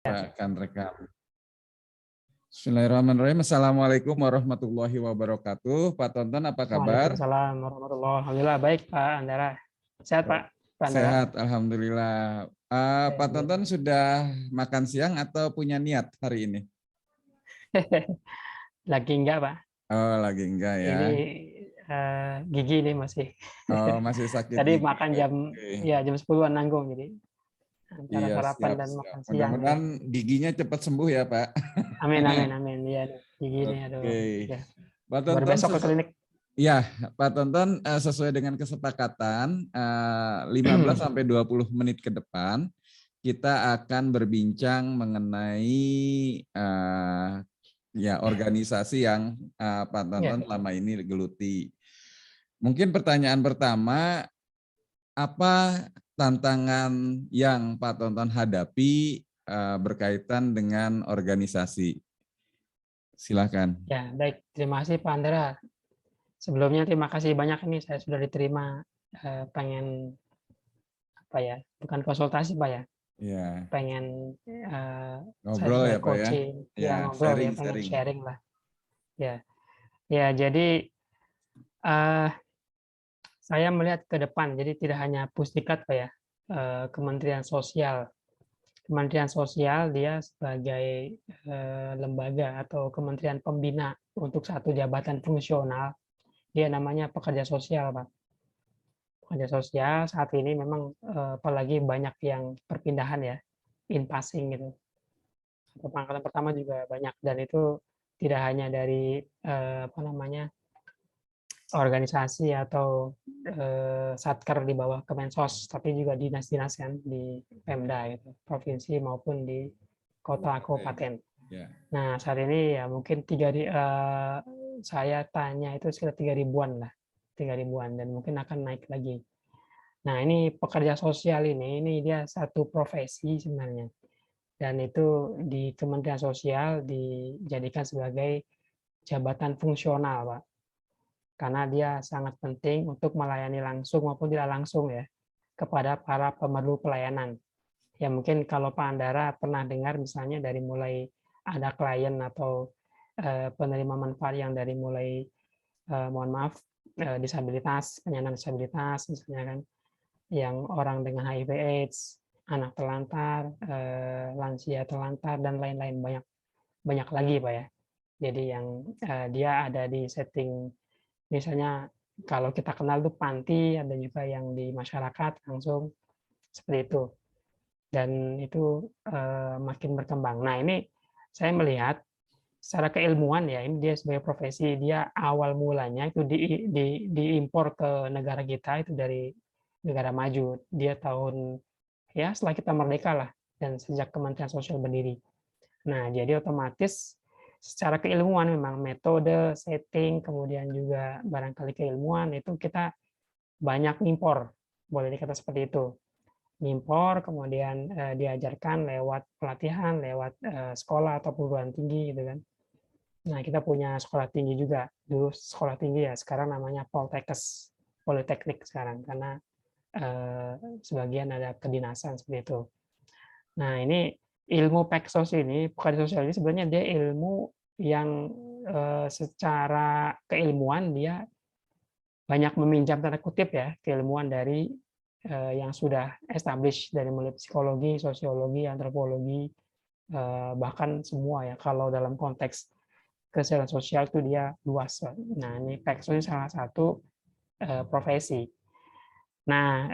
Akan rekam. Bismillahirrahmanirrahim. Assalamualaikum warahmatullahi wabarakatuh. Pak Tonton, apa kabar? Waalaikumsalam warahmatullahi wabarakatuh. Alhamdulillah baik Pak Andara. Sehat Pak Andara? Sehat, alhamdulillah. Pak Tonton sudah makan siang atau punya niat hari ini? Lagi enggak Pak? Oh, lagi enggak ya. Ini gigi ini masih. Oh, masih sakit Tadi gigi. makan jam Oke. jam 10-an nanggung, jadi antara Iya, sarapan siap, dan siap. makan siang ya. Mudah-mudahan giginya cepat sembuh ya, Pak. Amin amin amin. Iya gigi ini aduh. Oke. Ya. Pak Baru Tonton, besok ke klinik. ya, Pak Tonton, sesuai dengan kesepakatan 15 sampai 20 menit ke depan kita akan berbincang mengenai ya organisasi yang Pak Tonton selama ini geluti. Mungkin pertanyaan pertama, apa tantangan yang Pak Tonton hadapi berkaitan dengan organisasi? Silakan. Ya, baik. Terima kasih Pak Andara. Sebelumnya terima kasih banyak ini saya sudah diterima pengen apa ya? Bukan konsultasi Pak ya. Ya. Pengen saya Ngobrol ya sebagai Pak ya? coaching, Ya, ngobrol ya, pengen sharing lah. Ya, ya jadi saya melihat ke depan, jadi tidak hanya Pusdikat Pak ya, Kementerian Sosial. Kementerian Sosial dia sebagai lembaga atau kementerian pembina untuk satu jabatan fungsional, dia namanya pekerja sosial Pak. Pekerja sosial saat ini memang apalagi banyak yang perpindahan ya, in passing gitu. Pangkatan pertama juga banyak dan itu tidak hanya dari organisasi atau satker di bawah Kemensos, tapi juga dinas-dinas kan di Pemda gitu, provinsi maupun di kota kabupaten. Nah saat ini ya mungkin saya tanya itu sekitar 3.000-an lah, 3.000-an dan mungkin akan naik lagi. Nah ini pekerja sosial ini dia satu profesi sebenarnya. Dan itu di Kementerian Sosial dijadikan sebagai jabatan fungsional, Pak. Karena dia sangat penting untuk melayani langsung maupun tidak langsung ya kepada para pemerlu pelayanan. Ya mungkin kalau Pak Andara pernah dengar misalnya dari mulai ada klien atau penerima manfaat yang dari mulai mohon maaf disabilitas, penyandang disabilitas misalnya kan, yang orang dengan HIV/AIDS, anak terlantar, lansia terlantar dan lain-lain banyak lagi Pak ya. Jadi yang dia ada di setting misalnya kalau kita kenal tuh panti, ada juga yang di masyarakat langsung seperti itu. Dan itu makin berkembang. Nah ini saya melihat secara keilmuan ya, ini dia sebagai profesi, dia awal mulanya itu diimpor ke negara kita itu dari negara maju. Dia tahun ya setelah kita merdeka lah dan sejak Kementerian Sosial berdiri. Nah jadi otomatis secara keilmuan memang metode, setting, kemudian juga barangkali keilmuan itu kita banyak ngimpor, boleh dikata seperti itu. Ngimpor, kemudian diajarkan lewat pelatihan, lewat sekolah atau perguruan tinggi gitu kan. Nah kita punya sekolah tinggi juga, dulu sekolah tinggi ya, sekarang namanya Poltekkes, Politeknik sekarang, karena sebagian ada kedinasan seperti itu. Nah ini ilmu Peksos ini, pekerja sosial ini sebenarnya dia ilmu yang secara keilmuan dia banyak meminjam tanda kutip ya keilmuan dari yang sudah established dari mulai psikologi, sosiologi, antropologi, bahkan semua ya kalau dalam konteks kesehatan sosial itu dia luas. Nah ini Peksos ini salah satu profesi. Nah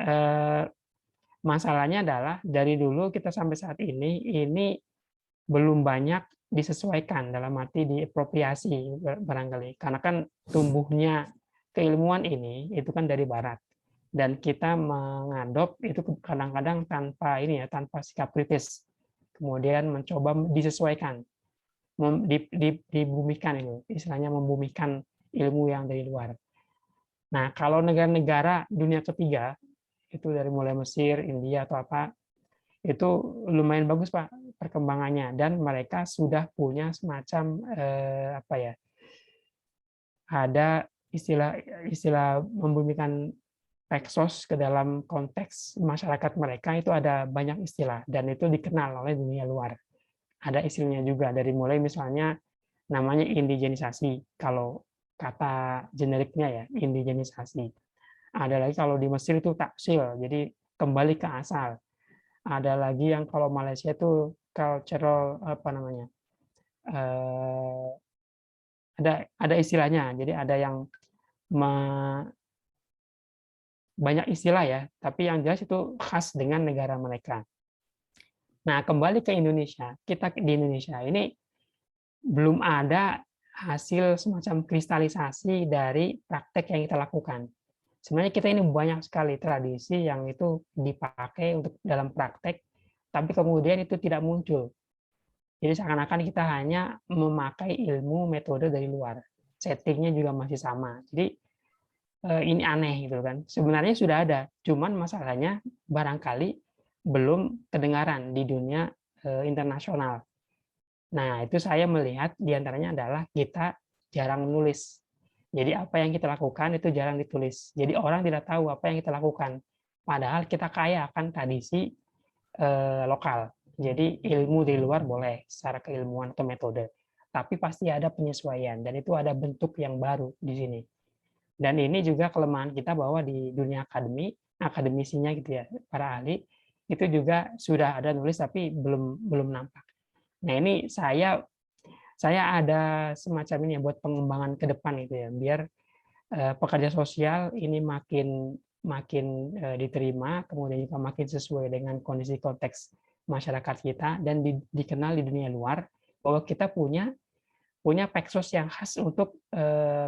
masalahnya adalah dari dulu kita sampai saat ini belum banyak disesuaikan dalam arti diapropriasi barangkali karena kan tumbuhnya keilmuan ini itu kan dari barat dan kita mengadop itu kadang-kadang tanpa ini ya tanpa sikap kritis kemudian mencoba disesuaikan dibumikan itu istilahnya membumikan ilmu yang dari luar. Nah kalau negara-negara dunia ketiga itu dari mulai Mesir, India atau apa itu lumayan bagus Pak perkembangannya dan mereka sudah punya semacam apa ya ada istilah membumikan Peksos ke dalam konteks masyarakat mereka itu ada banyak istilah dan itu dikenal oleh dunia luar. ada istilahnya juga, dari mulai misalnya namanya indigenisasi, kalau kata generiknya ya, indigenisasi. Ada lagi kalau di Mesir itu taksil, jadi kembali ke asal. Ada lagi yang kalau Malaysia itu cultural apa namanya? Ada istilahnya. Jadi ada yang banyak istilah ya, tapi yang jelas itu khas dengan negara mereka. Nah, kembali ke Indonesia, kita di Indonesia ini belum ada hasil semacam kristalisasi dari praktek yang kita lakukan. Sebenarnya kita ini banyak sekali tradisi yang itu dipakai untuk dalam praktek, tapi kemudian itu tidak muncul. Jadi seakan-akan kita hanya memakai ilmu metode dari luar. Settingnya juga masih sama. Jadi ini aneh gitu kan. Sebenarnya sudah ada, cuman masalahnya barangkali belum kedengaran di dunia internasional. Nah, itu saya melihat diantaranya adalah kita jarang menulis. Jadi apa yang kita lakukan itu jarang ditulis. Jadi orang tidak tahu apa yang kita lakukan. Padahal kita kaya akan tradisi lokal. Jadi ilmu di luar boleh secara keilmuan atau metode. Tapi pasti ada penyesuaian dan itu ada bentuk yang baru di sini. Dan ini juga kelemahan kita bahwa di dunia akademisinya gitu ya, para ahli itu juga sudah ada nulis tapi belum nampak. Nah, ini saya ada semacam ini ya buat pengembangan ke depan gitu ya, biar pekerja sosial ini makin diterima, kemudian juga makin sesuai dengan kondisi konteks masyarakat kita dan dikenal di dunia luar bahwa kita punya peksos yang khas untuk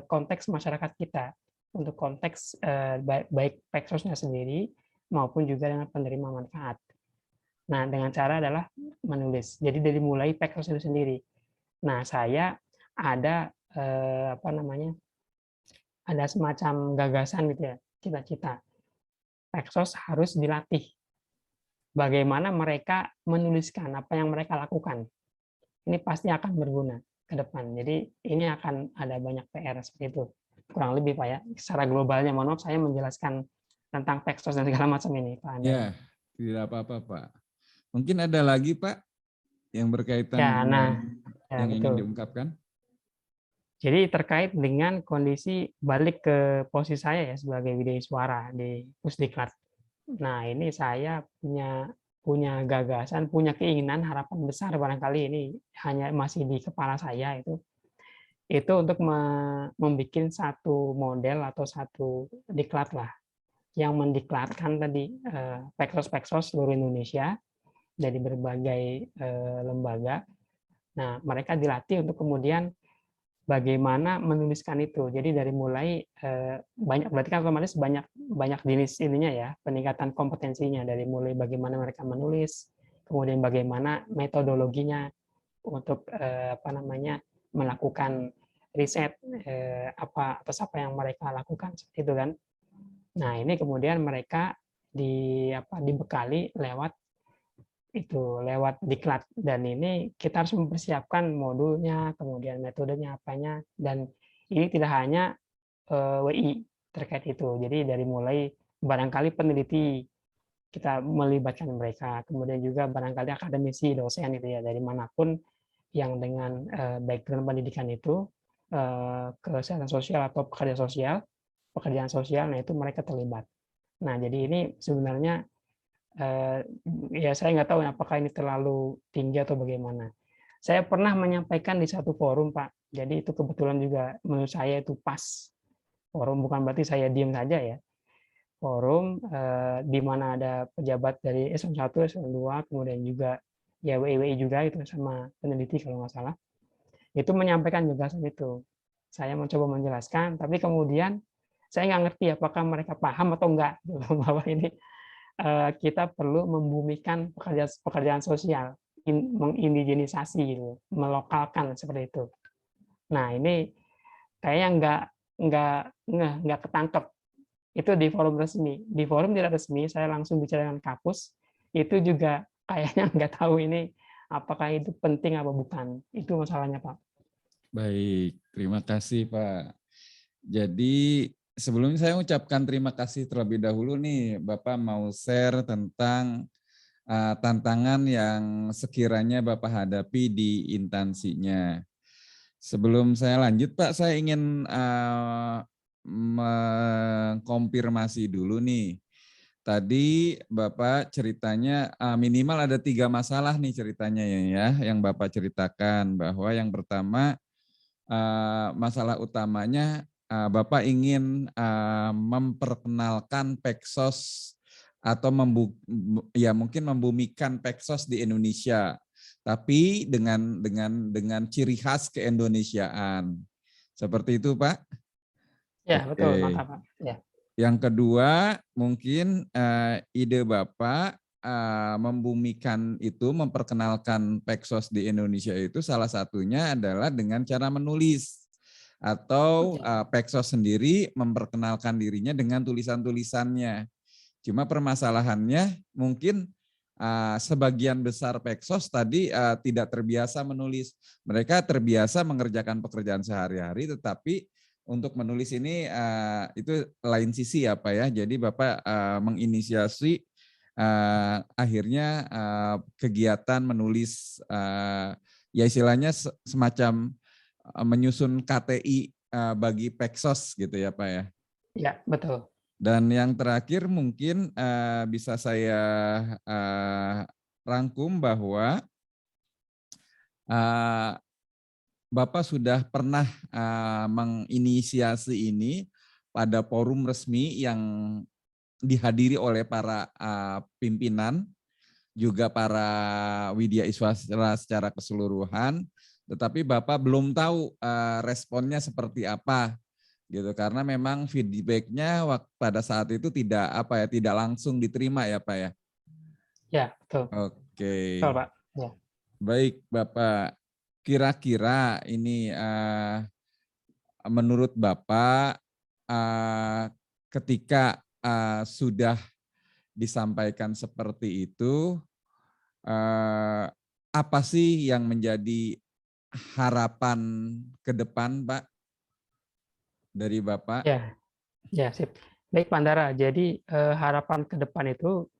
konteks masyarakat kita, untuk konteks baik peksosnya sendiri maupun juga dengan penerima manfaat. Nah, dengan cara adalah menulis. Jadi dari mulai peksos itu sendiri. Nah, saya ada apa namanya? Ada semacam gagasan gitu ya, cita-cita. Peksos harus dilatih. Bagaimana mereka menuliskan apa yang mereka lakukan. Ini pasti akan berguna ke depan. Jadi ini akan ada banyak PR seperti itu. Kurang lebih Pak ya. Secara globalnya, mohon maaf saya menjelaskan tentang peksos dan segala macam ini Pak Andi. Ya, tidak apa-apa Pak. Mungkin ada lagi Pak yang berkaitan ya, dengan yang betul. ingin diungkapkan? Jadi terkait dengan kondisi balik ke posisi saya ya sebagai widya suara di Pusdiklat. Nah, ini saya punya gagasan, punya keinginan, harapan besar barangkali ini hanya masih di kepala saya itu untuk membuat satu model atau satu diklat lah yang mendiklatkan tadi peksos-peksos seluruh Indonesia dari berbagai lembaga. Nah, mereka dilatih untuk kemudian bagaimana menuliskan itu. Jadi dari mulai banyak, berarti kan otomatis banyak jenis ininya ya, peningkatan kompetensinya dari mulai bagaimana mereka menulis, kemudian bagaimana metodologinya untuk apa namanya melakukan riset apa atas apa yang mereka lakukan seperti itu kan. Nah, ini kemudian mereka dibekali lewat diklat, dan ini kita harus mempersiapkan modulnya, kemudian metodenya apanya, dan ini tidak hanya WI terkait itu. Jadi dari mulai barangkali peneliti kita melibatkan mereka, kemudian juga barangkali akademisi, dosen itu ya dari manapun yang dengan background pendidikan itu kesehatan sosial atau pekerjaan sosial, nah itu mereka terlibat. Nah, jadi ini sebenarnya ya saya nggak tahu apakah ini terlalu tinggi atau bagaimana. Saya pernah menyampaikan di satu forum Pak, jadi itu kebetulan juga menurut saya itu pas. Forum bukan berarti saya diam saja ya. Forum di mana ada pejabat dari S1, S2, kemudian juga ya WI juga itu sama peneliti kalau nggak salah. Itu menyampaikan gagasan itu. Saya mencoba menjelaskan, tapi kemudian saya nggak ngerti apakah mereka paham atau enggak bahwa ini kita perlu membumikan pekerjaan sosial, mengindigenisasi gitu, melokalkan seperti itu. Nah, ini kayaknya nggak ketangkep. Itu di forum resmi. Di forum tidak resmi, saya langsung bicara dengan Kapus, itu juga kayaknya nggak tahu ini apakah itu penting apa bukan. Itu masalahnya, Pak. Baik, terima kasih Pak. Jadi sebelumnya saya ucapkan terima kasih terlebih dahulu nih, Bapak mau share tentang tantangan yang sekiranya Bapak hadapi di instansinya. Sebelum saya lanjut Pak, saya ingin mengkonfirmasi dulu nih. Tadi Bapak ceritanya minimal ada 3 masalah nih ceritanya ya, yang Bapak ceritakan, bahwa yang pertama masalah utamanya Bapak ingin memperkenalkan Peksos atau ya mungkin membumikan Peksos di Indonesia, tapi dengan ciri khas keindonesiaan. Seperti itu, Pak? Ya, Oke. betul, mantap, Pak. Ya. Yang kedua, mungkin ide Bapak membumikan itu, memperkenalkan Peksos di Indonesia itu salah satunya adalah dengan cara menulis. Atau Peksos sendiri memperkenalkan dirinya dengan tulisan-tulisannya. Cuma permasalahannya mungkin sebagian besar Peksos tadi tidak terbiasa menulis. Mereka terbiasa mengerjakan pekerjaan sehari-hari, tetapi untuk menulis ini itu lain sisi ya Pak ya. Jadi Bapak menginisiasi akhirnya kegiatan menulis ya istilahnya semacam menyusun KTI bagi Peksos gitu ya Pak ya. Ya, betul. Dan yang terakhir mungkin bisa saya rangkum bahwa Bapak sudah pernah menginisiasi ini pada forum resmi yang dihadiri oleh para pimpinan, juga para widya iswastra secara keseluruhan, tetapi Bapak belum tahu responnya seperti apa. Gitu, karena memang feedbacknya pada saat itu tidak langsung diterima ya Pak ya. Ya, betul. Oke. Betul, Pak. Ya. Baik Bapak, kira-kira ini menurut Bapak ketika sudah disampaikan seperti itu, apa sih yang menjadi harapan ke depan Pak dari Bapak? Ya, sip. Baik Pak Andara, jadi harapan ke depan itu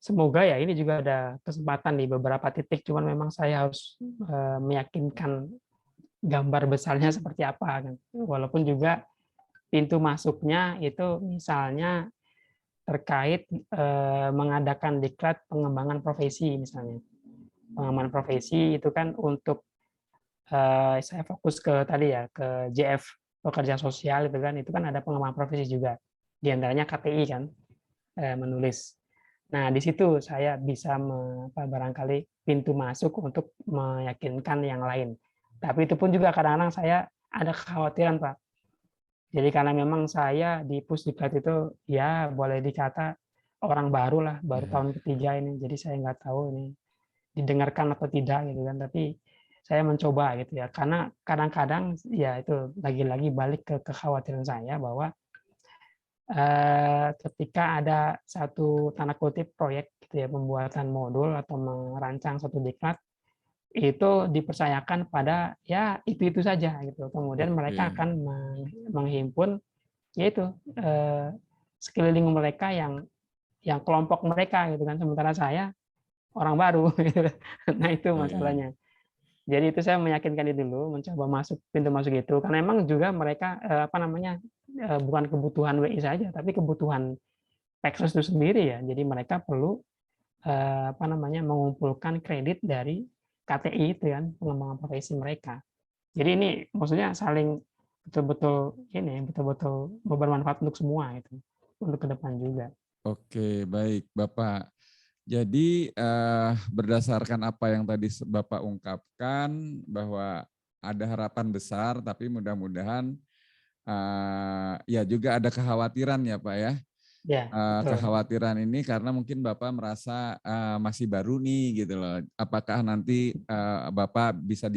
semoga ya ini juga ada kesempatan di beberapa titik, cuman memang saya harus meyakinkan gambar besarnya seperti apa kan. Walaupun juga pintu masuknya itu misalnya terkait mengadakan diklat pengembangan profesi misalnya. Pengembangan profesi itu kan untuk saya fokus ke tadi ya ke JF pekerja sosial itu kan ada pengembangan profesi juga. Di antaranya KTI kan menulis. Nah, di situ saya bisa barangkali pintu masuk untuk meyakinkan yang lain. Tapi itu pun juga kadang-kadang saya ada kekhawatiran, Pak. Jadi karena memang saya di Pusdiklat itu ya boleh dikata orang baru lah, baru tahun ketiga ini. Jadi saya nggak tahu ini didengarkan atau tidak gitu kan. Tapi saya mencoba gitu ya. Karena kadang-kadang ya itu lagi-lagi balik ke kekhawatiran saya bahwa ketika ada satu tanda kutip proyek gitu ya, pembuatan modul atau merancang satu diklat, itu dipercayakan pada ya itu saja gitu. Kemudian mereka akan menghimpun yaitu sekeliling mereka yang kelompok mereka gitu kan, sementara saya orang baru. Nah itu masalahnya. Jadi itu saya meyakinkan itu dulu, mencoba masuk pintu masuk itu, karena memang juga mereka bukan kebutuhan WI saja, tapi kebutuhan Peksos itu sendiri ya. Jadi mereka perlu mengumpulkan kredit dari KTI itu kan, pengembangan profesi mereka. Jadi ini maksudnya saling betul-betul bermanfaat untuk semua itu, untuk ke depan juga. Oke, baik Bapak. Jadi berdasarkan apa yang tadi Bapak ungkapkan bahwa ada harapan besar, tapi mudah-mudahan ya juga ada kekhawatiran ya Pak ya. Ya, kekhawatiran ini karena mungkin Bapak merasa masih baru nih gitu loh. Apakah nanti Bapak bisa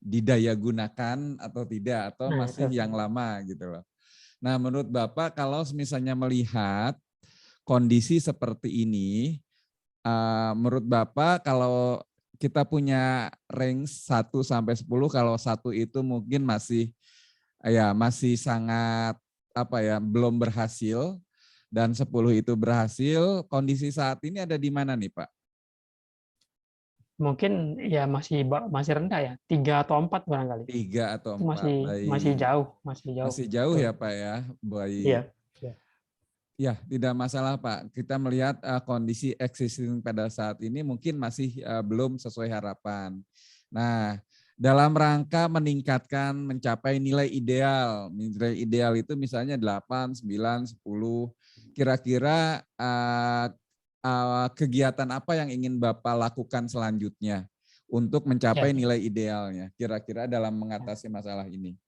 didaya gunakan atau tidak, atau masih yang lama gitu loh. Nah menurut Bapak kalau misalnya melihat kondisi seperti ini, menurut Bapak kalau kita punya range 1 sampai 10, kalau 1 itu mungkin masih sangat belum berhasil, dan 10 itu berhasil, kondisi saat ini ada di mana nih Pak? Mungkin ya masih rendah ya, 3 atau 4 barangkali. 3 atau Itu 4, masih baik. jauh, Masih jauh betul. ya Pak ya, baik. Iya. Iya. Ya, tidak masalah Pak. Kita melihat kondisi existing pada saat ini mungkin masih belum sesuai harapan. Nah, dalam rangka meningkatkan, mencapai nilai ideal. Nilai ideal itu misalnya 8, 9, 10. Kira-kira kegiatan apa yang ingin Bapak lakukan selanjutnya untuk mencapai Ya, nilai idealnya? Kira-kira dalam mengatasi masalah ini.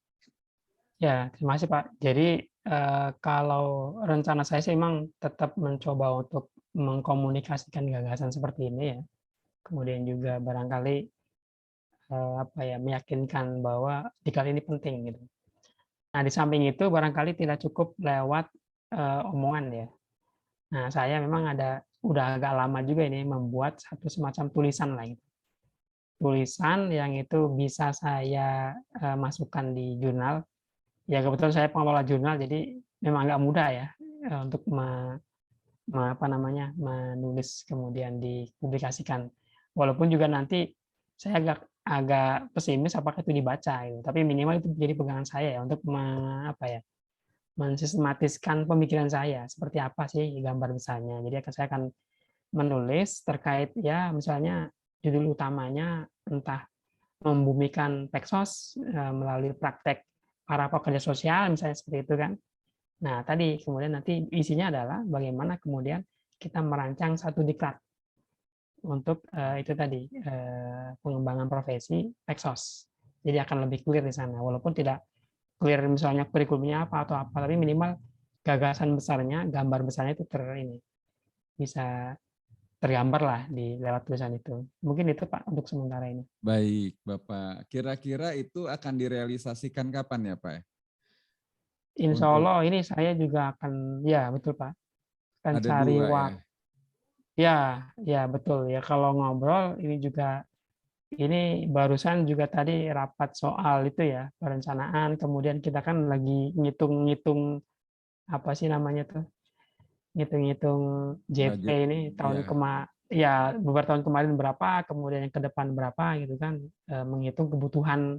ya, terima kasih Pak. Jadi kalau rencana saya sih memang tetap mencoba untuk mengkomunikasikan gagasan seperti ini ya. Kemudian juga barangkali apa ya, meyakinkan bahwa diklat ini penting gitu. Nah, di samping itu barangkali tidak cukup lewat omongan ya. Nah, saya memang udah agak lama juga ini membuat satu semacam tulisan lah gitu. Tulisan yang itu bisa saya masukkan di jurnal. Ya kebetulan saya pengelola jurnal, jadi memang agak mudah ya untuk menulis kemudian dipublikasikan. Walaupun juga nanti saya agak pesimis apakah itu dibaca gitu. Tapi minimal itu jadi pegangan saya ya untuk mensistematiskan pemikiran saya seperti apa sih gambar besarnya. Jadi saya akan menulis terkait ya misalnya judul utamanya entah membumikan Peksos melalui praktek para pekerja sosial misalnya seperti itu kan. Nah, tadi kemudian nanti isinya adalah bagaimana kemudian kita merancang satu diklat untuk itu tadi pengembangan profesi Peksos. Jadi akan lebih clear di sana, walaupun tidak clear misalnya kurikulumnya apa atau apa, tapi minimal gagasan besarnya, gambar besarnya itu ini bisa tergambar lah di lewat tulisan itu. Mungkin itu Pak untuk sementara ini. Baik, Bapak. Kira-kira itu akan direalisasikan kapan ya, Pak? Insya Untuk Allah ini saya juga akan, ya betul Pak, akan ada cari 2 ya. waktu. Ya, ya betul ya. Kalau ngobrol ini juga, ini barusan juga tadi rapat soal itu ya, perencanaan. Kemudian kita kan lagi ngitung-ngitung apa sih namanya tuh, ngitung-ngitung JP Budget. ini Ya, ya beberapa tahun kemarin berapa, kemudian yang ke depan berapa gitu kan, menghitung kebutuhan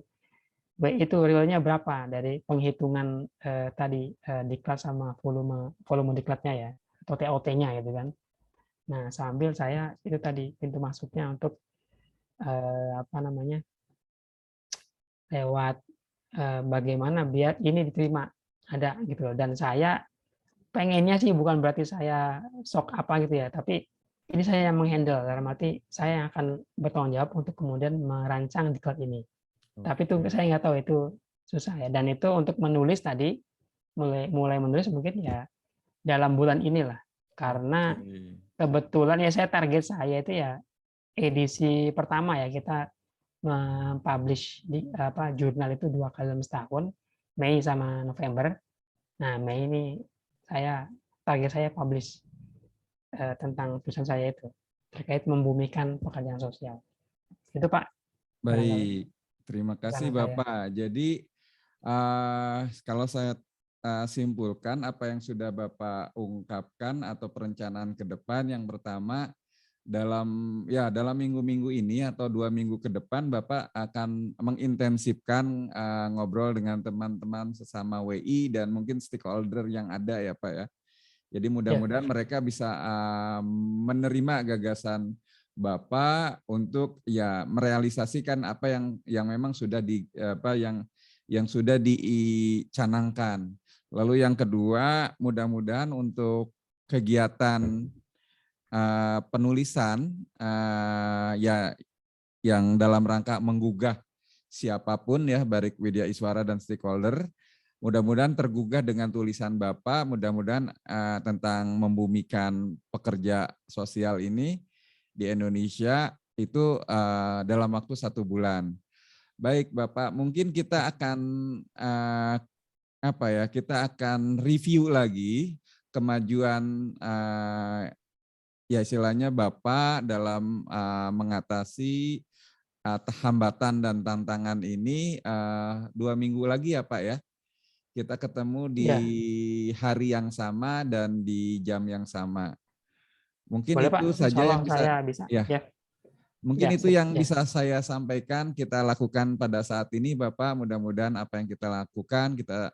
baik itu realnya berapa dari penghitungan tadi diklat sama volume volume diklatnya ya atau TOT-nya gitu kan. Nah, sambil saya itu tadi pintu masuknya untuk apa namanya, lewat bagaimana biar ini diterima ada gitu loh. Dan saya pengennya sih bukan berarti saya sok apa gitu ya, tapi ini saya yang menghandle dalam arti saya yang akan bertanggung jawab untuk kemudian merancang diklat ini. Tapi itu oke. saya nggak tahu itu susah ya. Dan itu untuk menulis tadi mulai menulis mungkin ya dalam bulan inilah. Karena Oke. kebetulan ya saya itu ya edisi pertama ya kita publish di jurnal itu 2 kali dalam setahun, Mei sama November. Nah, Mei ini target saya publish tentang tulisan saya itu terkait membumikan pekerjaan sosial. Itu Pak, barangkali Baik. Terima kasih rencana saya. Bapak. Jadi kalau saya simpulkan apa yang sudah Bapak ungkapkan atau perencanaan ke depan, yang pertama dalam minggu-minggu ini atau 2 minggu ke depan Bapak akan mengintensifkan ngobrol dengan teman-teman sesama WI dan mungkin stakeholder yang ada ya Pak ya. Jadi Ya, mudah-mudahan mereka bisa menerima gagasan Bapak untuk ya merealisasikan apa yang memang sudah yang sudah dicanangkan. Lalu yang kedua, mudah-mudahan untuk kegiatan penulisan ya yang dalam rangka menggugah siapapun ya, baik Widya Iswara dan stakeholder, mudah-mudahan tergugah dengan tulisan Bapak, mudah-mudahan tentang membumikan pekerja sosial ini di Indonesia itu dalam waktu 1 bulan. Baik Bapak, mungkin kita akan kita akan review lagi kemajuan ya istilahnya Bapak dalam mengatasi hambatan dan tantangan ini 2 minggu lagi ya Pak ya. kita ketemu di hari yang sama dan di jam yang sama. Mungkin Boleh, itu Pak. saja Insya Allah yang bisa, saya bisa. ya. Ya, Mungkin ya, itu sip. yang Ya. bisa saya sampaikan, kita lakukan pada saat ini, Bapak. Mudah-mudahan apa yang kita lakukan kita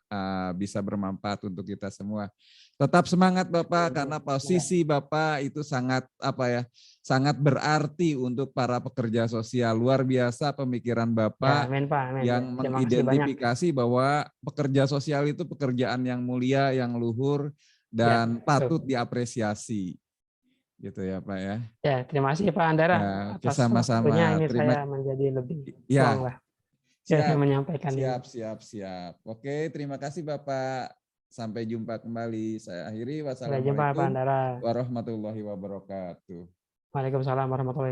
bisa bermanfaat untuk kita semua. Tetap semangat, Bapak, karena posisi Bapak itu sangat sangat berarti untuk para pekerja sosial. Luar biasa pemikiran Bapak Ya, amin, Pak. Amin. yang Terima kasih banyak. mengidentifikasi bahwa pekerja sosial itu pekerjaan yang mulia, yang luhur, dan patut diapresiasi. Gitu ya, Pak ya. Ya, terima kasih Pak Andara Ya, atas sama-sama. waktunya. Ini Terima. saya menjadi lebih Ya, plong lah. siap, Menyampaikan siap, ini. siap. Oke, terima kasih Bapak. Sampai jumpa kembali. Saya akhiri. Sampai jumpa Pak Wassalamualaikum Andara. warahmatullahi wabarakatuh. Waalaikumsalam warahmatullahi wabarakatuh.